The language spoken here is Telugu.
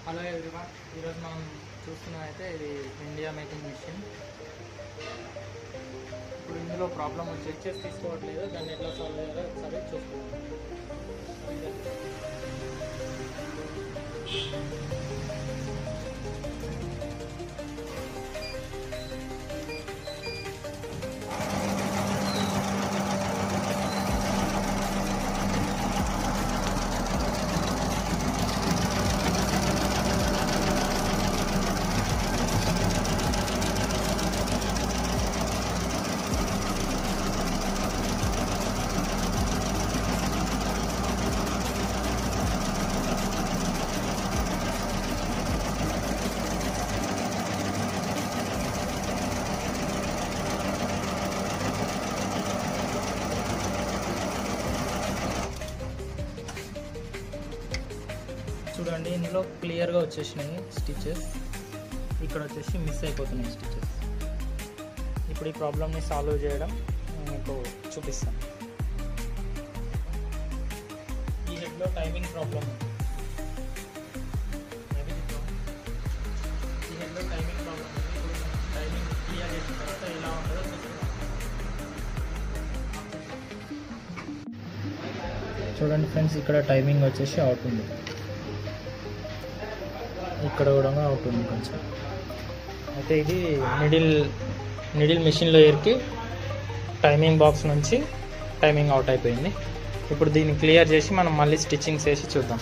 హలో ఎవ్రీవన్, ఈరోజు మనం చూస్తున్నదైతే ఇది ఇండియా మేకింగ్ మిషన్. ఇప్పుడు ఇందులో ప్రాబ్లమ్ చెక్ చేసి తీసుకోవట్లేదు, దాన్ని ఎట్లా సాల్వ్ చేయాలో ఒకసారి చూసుకుందాం. చూడండి, ఇందులో క్లియర్గా వచ్చేసినాయి స్టిచెస్. ఇక్కడ వచ్చేసి మిస్ అయిపోతున్నాయి స్టిచెస్. ఇప్పుడు ఈ ప్రాబ్లమ్ని సాల్వ్ చేయడం మీకు చూపిస్తాను. ఈ హెడ్లో టైమింగ్ ప్రాబ్లం ఉంది. ఈ హెడ్లో టైమింగ్ ప్రాబ్లం ఉంది. ఇప్పుడు టైమింగ్ క్లియర్ చేసిన తర్వాత ఎలా ఉంటుందో చూస్తున్నాం. చూడండి ఫ్రెండ్స్, ఇక్కడ టైమింగ్ వచ్చేసి అవుట్ ఉంది, ఇక్కడ కూడా అవుట్ ఉంది కొంచెం. అయితే ఇది మిడిల్ మెషిన్లో ఎరికి టైమింగ్ బాక్స్ నుంచి టైమింగ్ అవుట్ అయిపోయింది. ఇప్పుడు దీన్ని క్లియర్ చేసి మనం మళ్ళీ స్టిచ్చింగ్స్ వేసి చూద్దాం.